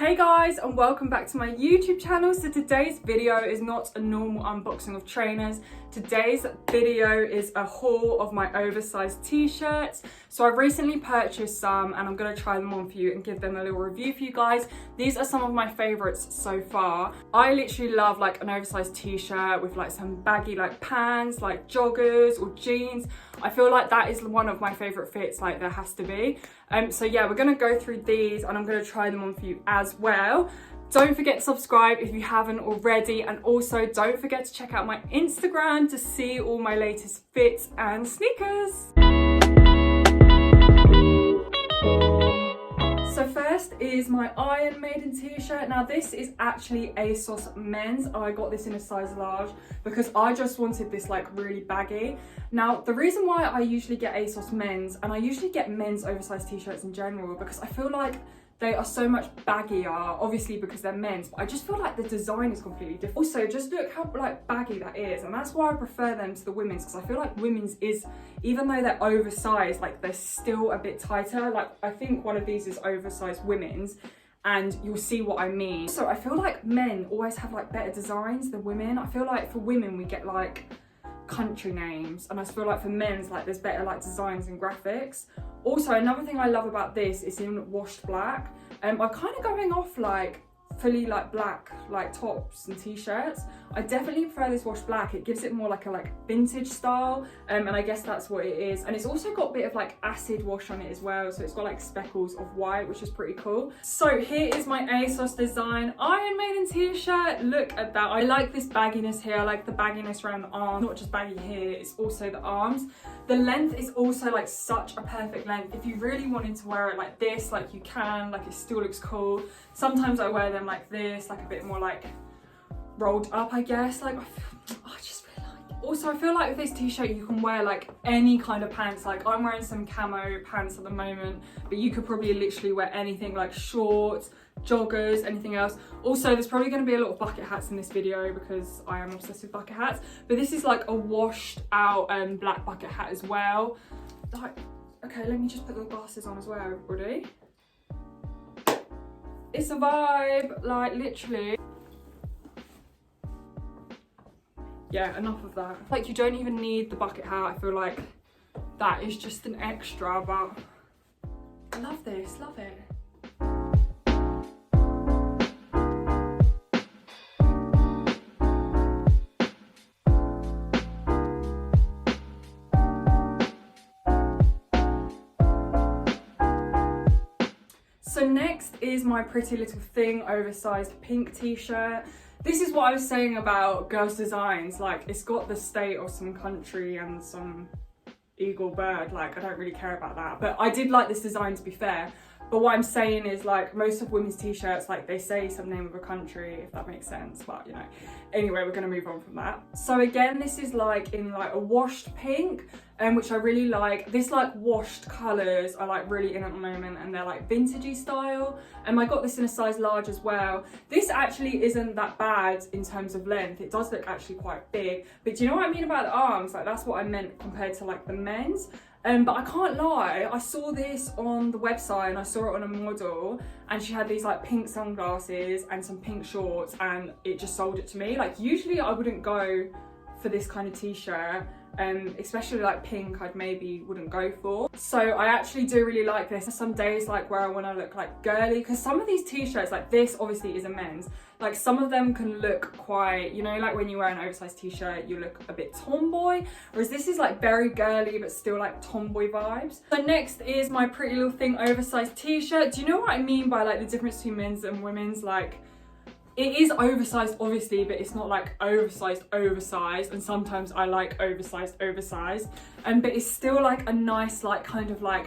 Hey guys, and welcome back to my YouTube channel. So today's video is not a normal unboxing of trainers. Today's video is a haul of my oversized t-shirts. So I've recently purchased some and I'm going to try them on for you and give them a little review for you guys. These are some of my favorites so far. I literally love like an oversized t-shirt with like some baggy like pants, like joggers or jeans. I feel like that is one of my favorite fits, like there has to be. So yeah, we're going to go through these and I'm going to try them on for you as well. Don't forget to subscribe if you haven't already, and also don't forget to check out my Instagram to see all my latest fits and sneakers. So first is my Iron Maiden t-shirt. Now this is actually ASOS men's. I got this in a size large because I just wanted this like really baggy. Now the reason why I usually get ASOS men's, and I usually get men's oversized t-shirts in general, because I feel like they are so much baggier, obviously because they're men's, but I just feel like the design is completely different. Also, just look how like baggy that is, and that's why I prefer them to the women's, because I feel like women's is, even though they're oversized, like they're still a bit tighter. Like I think one of these is oversized women's, and you'll see what I mean. So I feel like men always have like better designs than women. I feel like for women we get like country names, and I feel like for men's like there's better like designs and graphics. Also, another thing I love about this is in washed black. I'm kind of going off like fully like black like tops and t-shirts. I definitely prefer this washed black. It gives it more like a vintage style, and I guess that's what it is. And it's also got a bit of like acid wash on it as well, so it's got like speckles of white, which is pretty cool. So here is my ASOS Design Iron Maiden t-shirt. Look at that. I like this bagginess here. I like the bagginess around the arm, not just baggy here, it's also the arms. The length is also like such a perfect length. If you really wanted to wear it like this, like you can, like it still looks cool. Sometimes I wear them like this, like a bit more like rolled up, I guess. Like I just really like it. Also, I feel like with this t-shirt you can wear like any kind of pants. Like I'm wearing some camo pants at the moment, but you could probably literally wear anything, like shorts, joggers, anything else. Also, there's probably going to be a lot of bucket hats in this video because I am obsessed with bucket hats, but this is like a washed out black bucket hat as well. Like, okay, let me just put the glasses on as well, everybody. It's a vibe, like literally. Yeah, enough of that. Like you don't even need the bucket hat. I feel like that is just an extra, but I love this, love it. So next is my Pretty Little Thing oversized pink t-shirt. This is what I was saying about girls' designs. Like it's got the state of some country and some eagle bird. Like I don't really care about that, but I did like this design, to be fair. But what I'm saying is like most of women's t-shirts, like they say some name of a country, if that makes sense, but you know. Anyway, we're gonna move on from that. So again, this is like in like a washed pink, which I really like. This like washed colours are like really in at the moment, and they're like vintagey style. I got this in a size large as well. This actually isn't that bad in terms of length. It does look actually quite big, but do you know what I mean about the arms? Like that's what I meant compared to like the men's. But I can't lie, I saw this on the website and I saw it on a model, and she had these like pink sunglasses and some pink shorts, and it just sold it to me. Like usually I wouldn't go for this kind of t-shirt, especially like pink I maybe wouldn't go for. So I actually do really like this. There's some days like where I want to look like girly, because some of these t-shirts, like this obviously is a men's, like some of them can look quite, you know, like when you wear an oversized t-shirt you look a bit tomboy, whereas this is like very girly but still like tomboy vibes. So next is my Pretty Little Thing oversized t-shirt. Do you know what I mean by like the difference between men's and women's? Like it is oversized obviously, but it's not like oversized, and sometimes I like oversized, but it's still like a nice like kind of like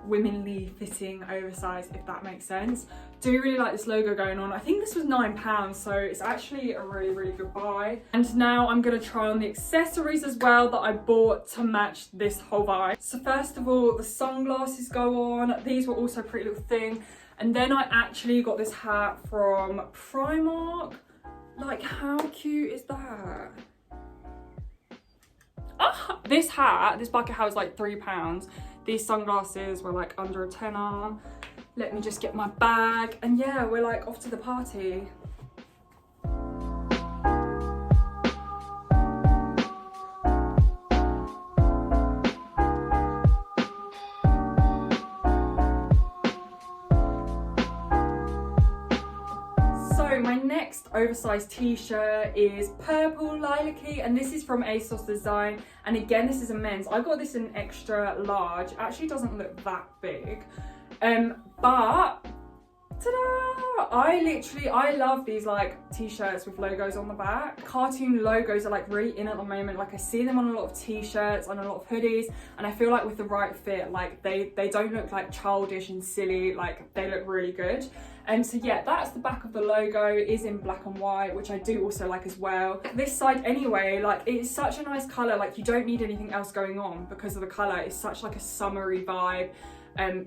womanly fitting oversized, if that makes sense. Do really like this logo going on. I think this was £9, so it's actually a really good buy. And now I'm gonna try on the accessories as well that I bought to match this whole vibe. So first of all, the sunglasses go on. These were also Pretty Little Thing. And then I actually got this hat from Primark. Like how cute is that? Ah, this hat, this bucket hat was like £3. These sunglasses were like under a tenner. Let me just get my bag, and yeah, we're like off to the party. So my next oversized t-shirt is purple lilac-y, and this is from ASOS Design, and again this is a men's. I got this in extra large. It actually doesn't look that big, but ta-da! I love these like t-shirts with logos on the back. Cartoon logos are like really in at the moment. Like I see them on a lot of t-shirts, on a lot of hoodies, and I feel like with the right fit, like they don't look like childish and silly, like they look really good. And so yeah, that's the back of the logo. It is in black and white, which I do also like as well. This side anyway, like it's such a nice colour, like you don't need anything else going on because of the colour. It's such like a summery vibe.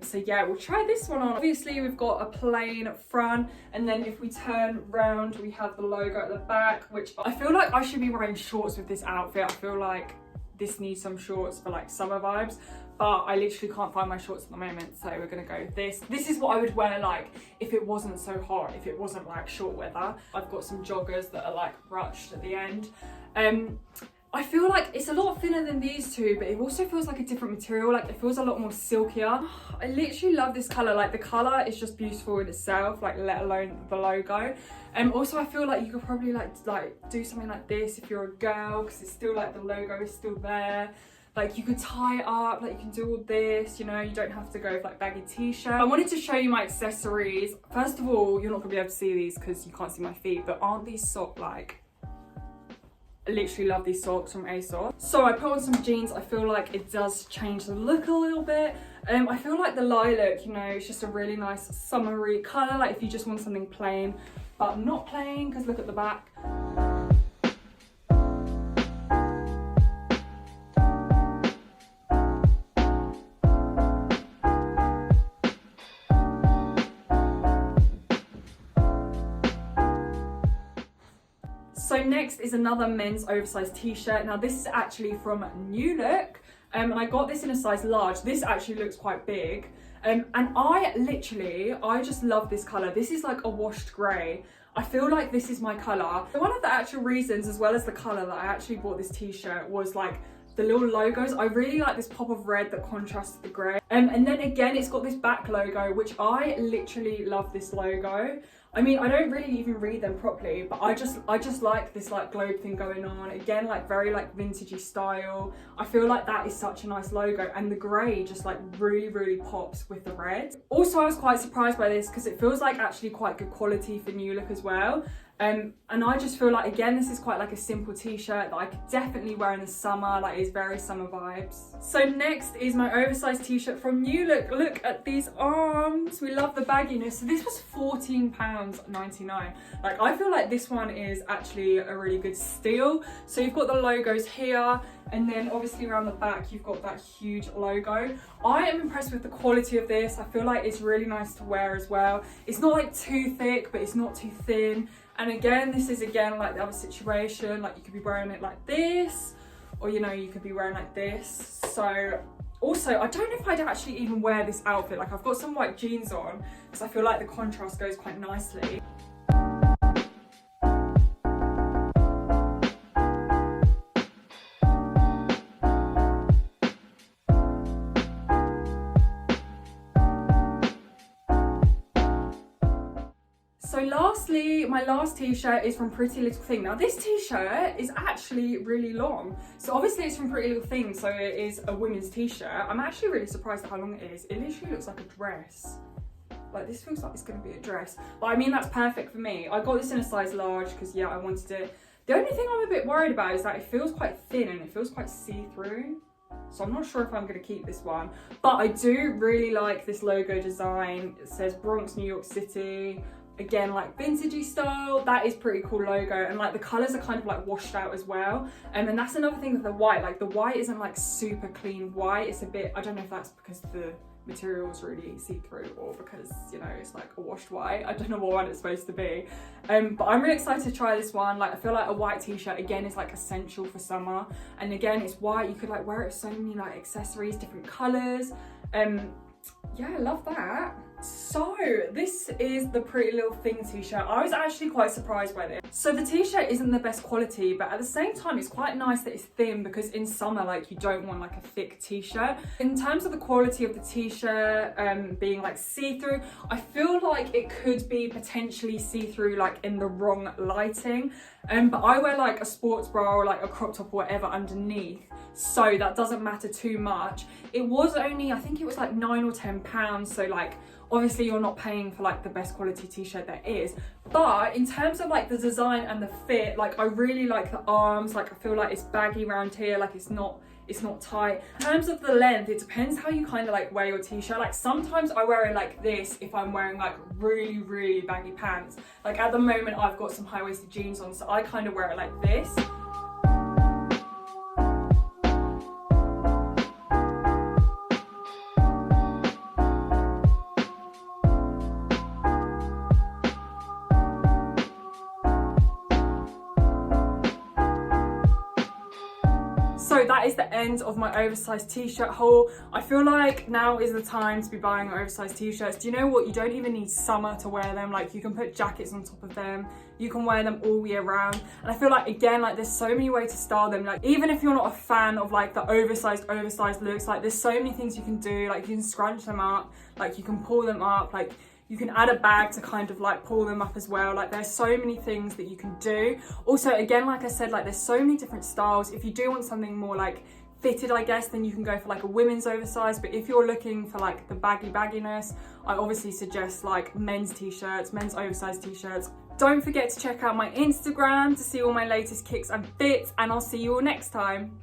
So yeah, we'll try this one on. Obviously we've got a plain front, and then if we turn round we have the logo at the back, which I feel like I should be wearing shorts with this outfit. I feel like this needs some shorts for like summer vibes, but I literally can't find my shorts at the moment, so we're gonna go with this. This is what I would wear like if it wasn't so hot, if it wasn't like short weather. I've got some joggers that are like ruched at the end. I feel like it's a lot thinner than these two, but it also feels like a different material. Like it feels a lot more silkier. I literally love this color. Like the color is just beautiful in itself, like let alone the logo. Also I feel like you could probably like do something like this if you're a girl, because it's still like the logo is still there. Like you could tie it up, like you can do all this, you know, you don't have to go with like baggy t-shirt. I wanted to show you my accessories. First of all, you're not gonna be able to see these because you can't see my feet, but aren't these socks like, I literally love these socks from ASOS. So I put on some jeans. I feel like it does change the look a little bit. I feel like the lilac, you know, it's just a really nice summery colour, like if you just want something plain, but not plain, because look at the back. So next is another men's oversized t-shirt. Now this is actually from New Look, and I got this in a size large. This actually looks quite big, and I just love this colour. This is like a washed grey. I feel like this is my colour. One of the actual reasons, as well as the colour, that I actually bought this t-shirt was like the little logos. I really like this pop of red that contrasts the grey. And then again, it's got this back logo, which I literally love this logo. I mean, I don't really even read them properly, but I just like this like globe thing going on. Again, like very like vintagey style. I feel like that is such a nice logo, and the grey just like really pops with the red. Also, I was quite surprised by this because it feels like actually quite good quality for New Look as well. And I just feel like, again, this is quite like a simple t-shirt that I could definitely wear in the summer, like it's very summer vibes. So next is my oversized t-shirt from New Look. Look at these arms, we love the bagginess. So this was £14.99. Like I feel like this one is actually a really good steal. So you've got the logos here, and then obviously around the back you've got that huge logo. I am impressed with the quality of this. I feel like it's really nice to wear as well. It's not like too thick, but it's not too thin. And again, this is again like the other situation, like you could be wearing it like this, or you know, you could be wearing like this. So also, I don't know if I'd actually even wear this outfit. Like I've got some white jeans on because I feel like the contrast goes quite nicely. So lastly, my last t-shirt is from Pretty Little Thing. Now this t-shirt is actually really long. So obviously it's from Pretty Little Thing, so it is a women's t-shirt. I'm actually really surprised at how long it is. It literally looks like a dress. Like this feels like it's gonna be a dress. But I mean, that's perfect for me. I got this in a size large because yeah, I wanted it. The only thing I'm a bit worried about is that it feels quite thin and it feels quite see-through. So I'm not sure if I'm gonna keep this one. But I do really like this logo design. It says Bronx, New York City. Again, like vintagey style. That is pretty cool logo, and like the colors are kind of like washed out as well. And that's another thing with the white, like the white isn't like super clean white. It's a bit, I don't know if that's because the material is really see-through or because, you know, it's like a washed white. I don't know what one it's supposed to be. But I'm really excited to try this one. Like I feel like a white t-shirt again is like essential for summer, and again it's white. You could like wear it with so many like accessories, different colors. Yeah, I love that. So this is the Pretty Little Thing t-shirt. I was actually quite surprised by this. So the t-shirt isn't the best quality, but at the same time it's quite nice that it's thin, because in summer like you don't want like a thick t-shirt. In terms of the quality of the t-shirt being like see-through, I feel like it could be potentially see-through like in the wrong lighting, but I wear like a sports bra or like a crop top or whatever underneath, so that doesn't matter too much. It was only, I think it was like £9 or £10, so like obviously you're not paying for like the best quality t-shirt there is, but in terms of like the design and the fit, like I really like the arms. Like I feel like it's baggy around here, like it's not tight. In terms of the length, it depends how you kind of like wear your t-shirt. Like sometimes I wear it like this if I'm wearing like really baggy pants. Like at the moment I've got some high-waisted jeans on, so I kind of wear it like this. So that is the end of my oversized t-shirt haul. I feel like now is the time to be buying oversized t-shirts. Do you know what? You don't even need summer to wear them. Like you can put jackets on top of them. You can wear them all year round. And I feel like, again, like there's so many ways to style them. Like even if you're not a fan of like the oversized looks, like there's so many things you can do. Like you can scrunch them up, like you can pull them up, like you can add a bag to kind of like pull them up as well. Like there's so many things that you can do. Also, again, like I said, like there's so many different styles. If you do want something more like fitted, I guess, then you can go for like a women's oversized. But if you're looking for like the bagginess, I obviously suggest like men's t-shirts, men's oversized t-shirts. Don't forget to check out my Instagram to see all my latest kicks and fits, and I'll see you all next time.